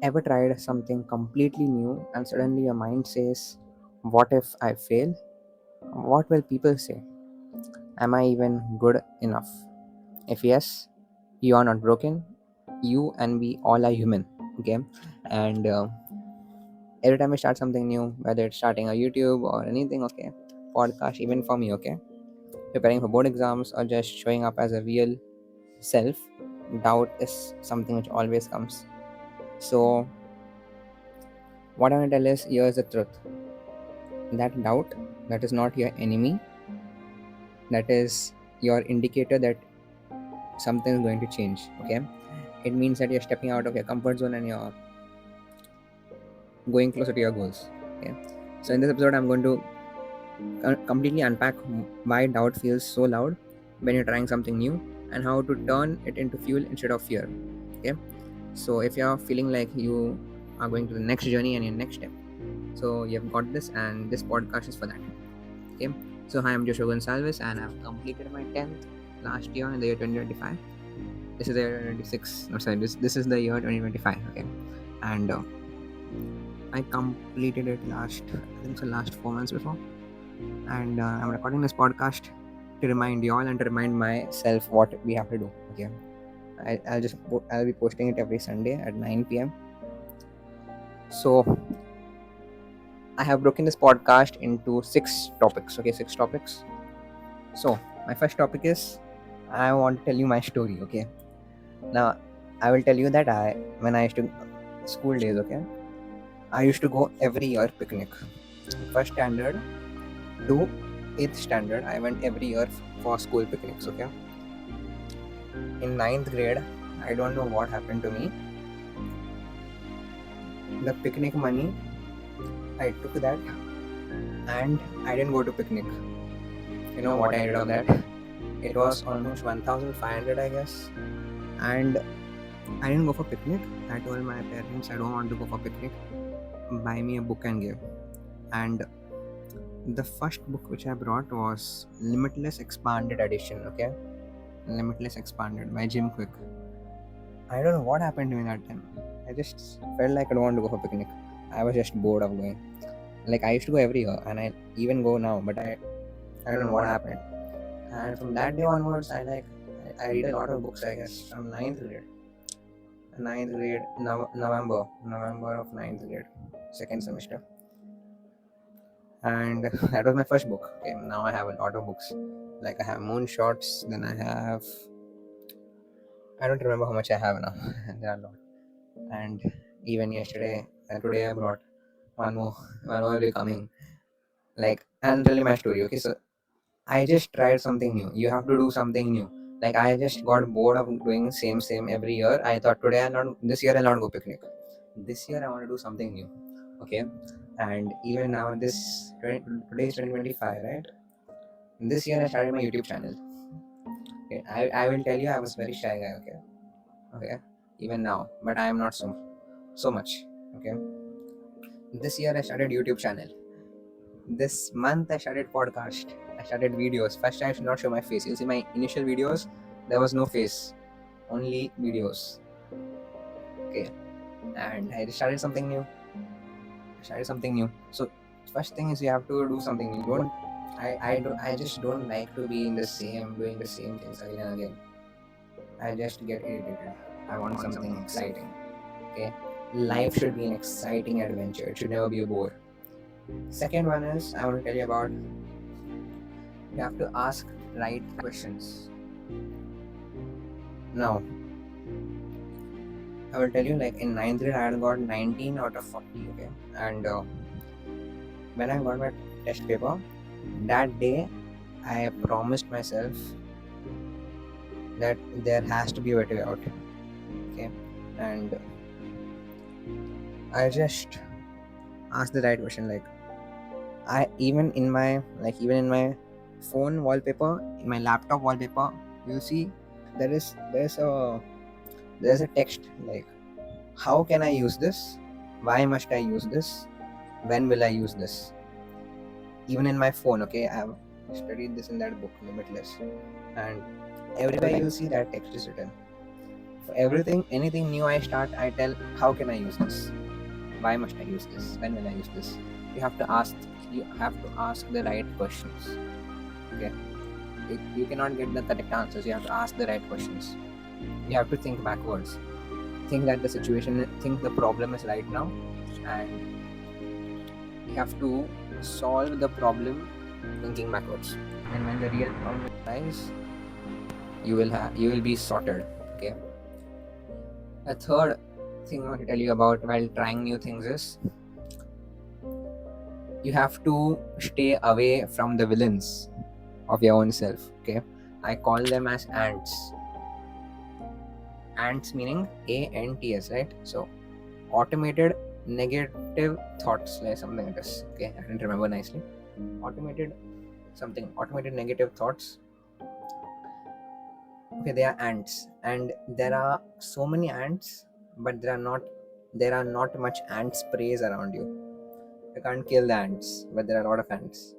Ever tried something completely new and suddenly your mind says, what if I fail? What will people say? Am I even good enough? If yes, you are not broken. You and we all are human. Okay. And every time I start something new, whether it's starting a YouTube or anything, okay, podcast, even for me, okay, preparing for board exams or just showing up as a real self, doubt is something which always comes. So, what I want to tell is here's the truth, that doubt, that is not your enemy, that is your indicator that something is going to change. Okay, it means that you're stepping out of your comfort zone and you're going closer to your goals. Okay, so in this episode I'm going to completely unpack why doubt feels so loud when you're trying something new and how to turn it into fuel instead of fear. Okay, so if you're feeling like you are going to the next journey and your next step, so you've got this, and this podcast is for that. Okay, so hi, I'm Joshua Gonsalves and I've completed my 10th last year in the year 2025. This is the year 26, no sorry, this is the year 2025. Okay, and I completed it I think so last 4 months before, and I'm recording this podcast to remind you all and to remind myself what we have to do. Okay, I'll be posting it every Sunday at 9 p.m. So I have broken this podcast into 6 topics. Okay, 6 topics. So my first topic is I want to tell you my story. Okay, now I will tell you that when I used to school days. Okay, I used to go every year picnic. First standard to 8th standard, I went every year for school picnics. Okay, in ninth grade, I don't know what happened to me. The picnic money, I took that and I didn't go to picnic. You know what I did on that? It was almost 1,500, I guess, and I didn't go for picnic. I told my parents I don't want to go for picnic. Buy me a book and give. And the first book which I brought was Limitless Expanded Edition. Okay, Limitless Expanded by Jim Quick. I don't know what happened to me that time. I just felt like I don't want to go for picnic. I was just bored of going. Like I used to go every year, and I even go now, but I don't know what happened. And from that day onwards, I read a lot of books. I guess from ninth grade, November of ninth grade, second semester, and that was my first book. Okay, now I have a lot of books. Like I have Moonshots, then I don't remember how much I have now. There are a lot. And even yesterday and today I brought one more, one more will be coming. Like, and I'll tell you my story. Okay, so I just tried something new. You have to do something new. Like I just got bored of doing same every year. I thought this year I'll not go picnic. This year I want to do something new. Okay, and even now today is 2025, right? This year I started my YouTube channel. Okay, I will tell you I was very shy guy. Okay, even now, but I am not so much. Okay, this year I started YouTube channel. This month I started podcast. I started videos. First I should not show my face. You see my initial videos, there was no face, only videos. Okay, and I started something new. So first thing is you have to do something new. Don't I just don't like to be in the same doing the same things again and again. I just get irritated. I want something exciting. Okay, life should be an exciting adventure. It should never be a bore. Second one is I want to tell you about you have to ask right questions. Now, I will tell you, like in ninth grade, I had got 19 out of 40. Okay, and when I got my test paper, that day I promised myself that there has to be a way out. Okay, and I just asked the right question. Like even in my phone wallpaper, in my laptop wallpaper, you see there is there's a text like, how can I use this? Why must I use this? When will I use this? Even in my phone, okay, I have studied this in that book, Limitless, and everywhere you'll see that text is written. For everything, anything new I start, I tell, how can I use this? Why must I use this? When will I use this? You have to ask. You have to ask the right questions. Okay. You cannot get the correct answers. You have to ask the right questions. You have to think backwards. Think that the situation, think the problem is right now, and you have to solve the problem thinking backwards. And when the real problem arises, you will be sorted. Okay. A third thing I want to tell you about while trying new things is you have to stay away from the villains of your own self. Okay. I call them as ants. Ants meaning ANTS, right? So automated negative thoughts, like something like this. Okay, I didn't remember nicely. Automated negative thoughts. Okay, they are ants, and there are so many ants, but there are not much ant sprays around you. You can't kill the ants, but there are a lot of ants.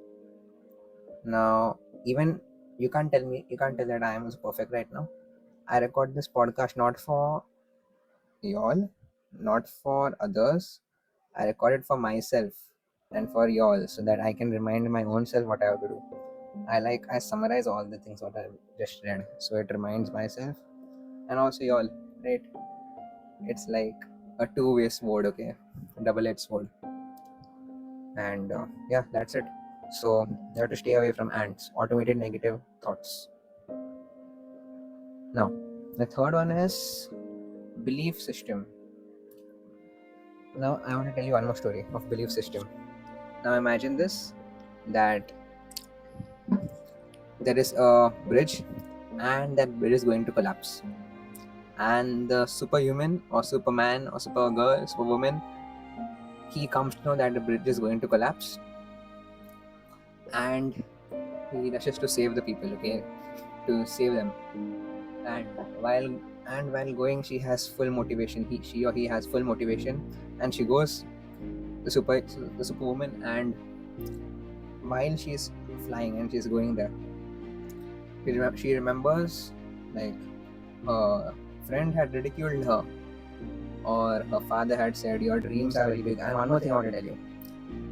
Now, even you can't tell that I am perfect right now. I record this podcast not for y'all, not for others. I record it for myself and for y'all so that I can remind my own self what I have to do. I summarize all the things what I just read, so it reminds myself and also y'all, right? It's like a two-way sword, okay, a double-edged sword. And yeah, that's it. So you have to stay away from ants, automated negative thoughts. Now, the third one is belief system. Now I want to tell you one more story of belief system. Now imagine this, that there is a bridge and that bridge is going to collapse, and the superhuman or superman or supergirl, superwoman, he comes to know that the bridge is going to collapse, and he rushes to save the people, okay, to save them. And while going, she has full motivation, she or he has full motivation, and she goes, the superwoman, and while she's flying and she's going there, she remembers like her friend had ridiculed her, or her father had said your dreams are very big. And one more thing I want to tell you,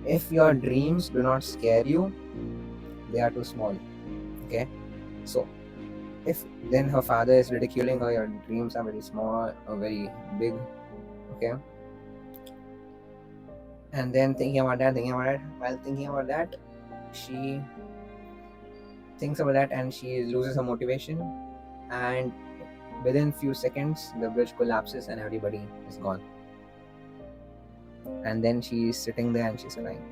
if your dreams do not scare you, they are too small. Okay, so if then her father is ridiculing her, your dreams are very small or very big. Okay, and then while thinking about that, she thinks about that and she loses her motivation, and within few seconds the bridge collapses and everybody is gone. And then she's sitting there and she's crying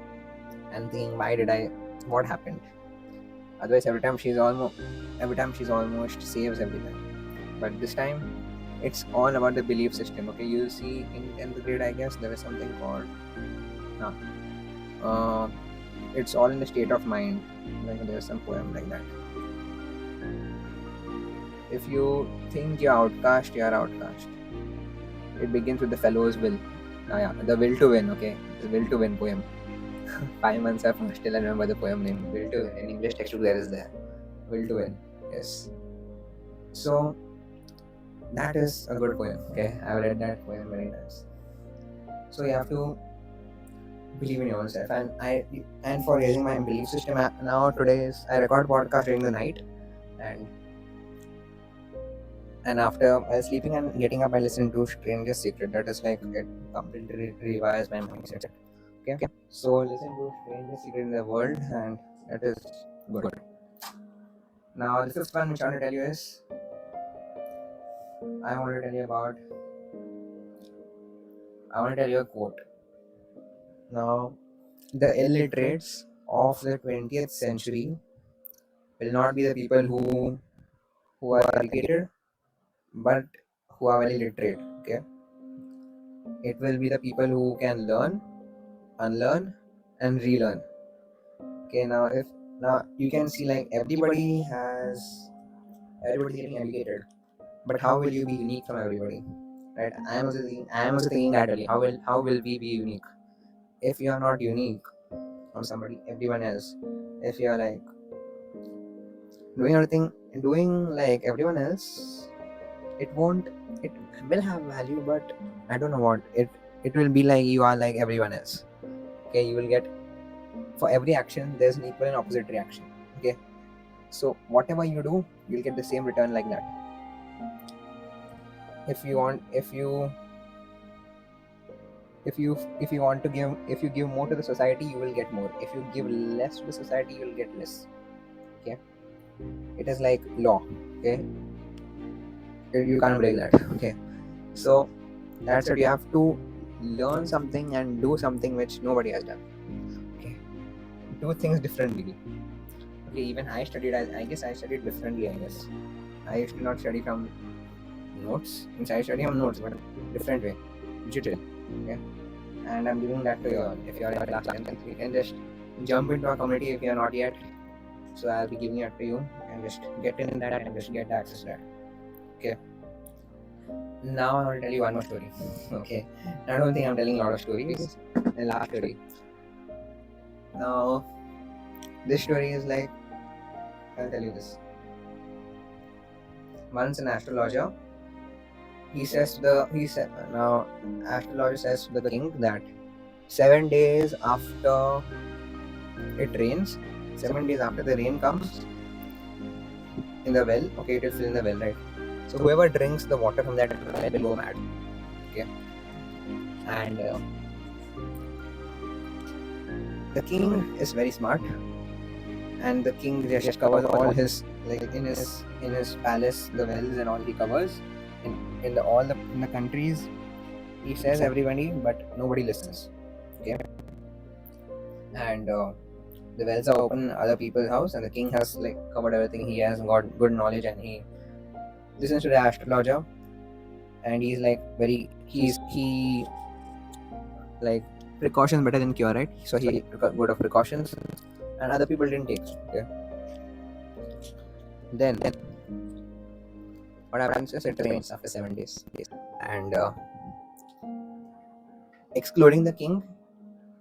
and thinking, what happened? Otherwise every time she's almost saves everything, but this time it's all about the belief system. Okay, you'll see in 10th grade, I guess, there is something called it's all in the state of mind. Like there's some poem like that. If you think you're outcast, you're outcast. It begins with the fellow's will. Yeah, the will to win. Okay, the will to win poem. 5 months after, still I remember the poem name. Will to win. In English textbook there is there. Will to win. Yes. So that is a good poem. Okay, I've read that poem many times. So you have to believe in yourself, and for raising my belief system now today is I record podcast during the night, and after while sleeping and getting up I listen to Stranger's Secret. That is like it completely revise my mindset. Okay, so listen to Stranger's Secret in the world, and that is good. Now the fifth one which I want to tell you is I want to tell you a quote. Now, the illiterates of the 20th century will not be the people who are educated, but who are very literate. Okay, it will be the people who can learn, unlearn, and relearn. Okay, now you can see like everybody getting educated, but how will you be unique from everybody? Right? I am also thinking that only. How will we be unique if you are not unique from everyone else? If you are like doing like everyone else, it won't, it will have value, but I don't know what it will be like. You are like everyone else. Okay, you will get, for every action there's an equal and opposite reaction. Okay, so whatever you do, you'll get the same return like that. If you want, if you want to give, if you give more to the society, you will get more. If you give less to the society, you will get less. Okay, it is like law. Okay, you can't break that. Okay, so that's it. You have to learn something and do something which nobody has done. Okay, do things differently. Okay, even I studied, I guess I studied differently. I guess I used to not study from notes. Means I study from notes, but different way, digital. Okay, and I'm giving that to you all. If you are in class 10th, you can just jump into our community if you are not yet. So I'll be giving it to you, and just get in that and just get access to that. Okay. Now I want to tell you one more story. Okay, I don't think I'm telling a lot of stories. The last story. Now, this story is like, I'll tell you this. Once an astrologer, now astrologer says to the king that 7 days after it rains, 7 days after the rain comes in the well, okay, it will fill in the well, right? So whoever drinks the water from that well will go mad. Okay, and the king is very smart, and the king just covers all his, like in his palace, the wells and all he covers in the countries. He says everybody, but nobody listens. Okay, and the wells are open in other people's house, and the king has like covered everything. He has got good knowledge, and he listens to the astrologer, and he's like he like precautions better than cure, right? So he good of precautions, and other people didn't take. Okay, then what happens is it rains after 7 days, and excluding the king,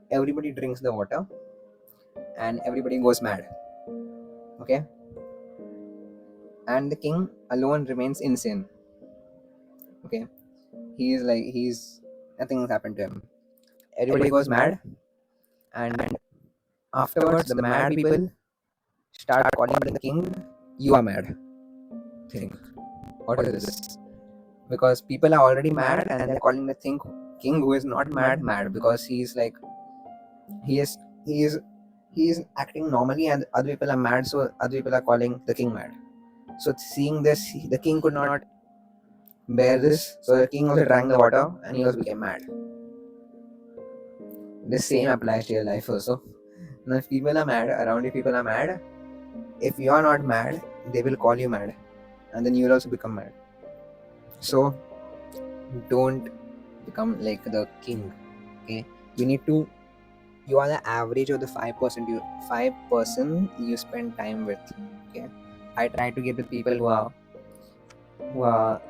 everybody drinks the water, and everybody goes mad. Okay, and the king alone remains insane. Okay, he's nothing has happened to him. Everybody goes mad, and afterwards the mad people start calling the king, "You are mad." Think, what is this? Because people are already mad, and they're calling the king who is not mad because he's like he is acting normally, and other people are mad, so other people are calling the king mad. So seeing this, the king could not bear this, so the king also drank the water, and he also became mad. The same applies to your life also. Now if people are mad around you, people are mad, if you are not mad, they will call you mad, and then you will also become mad. So don't become like the king. Okay, you are the average of the 5% you spend time with. Okay, I try to get with people who are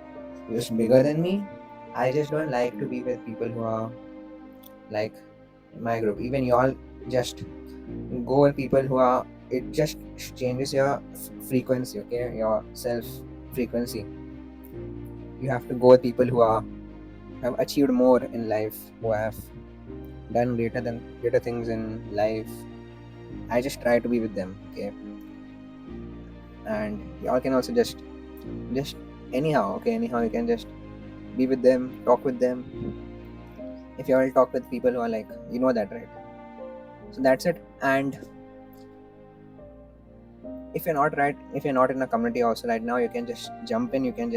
just bigger than me. I just don't like to be with people who are like my group. Even you all just go with people who are, it just changes your frequency. Okay, your self frequency. You have to go with people who have achieved more in life, who have done greater things in life. I just try to be with them. Okay, and y'all can also just anyhow. Okay, anyhow you can just be with them, talk with them. If you all talk with people who are like, you know that, right? So that's it. And if you're not in a community also right now, you can just jump in. You can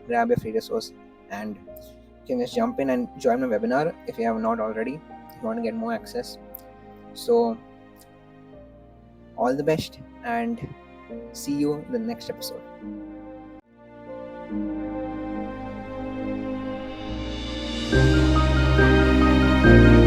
grab a free resource, and you can just jump in and join my webinar if you have not already. If you want to get more access. So all the best, and see you in the next episode. Thank you.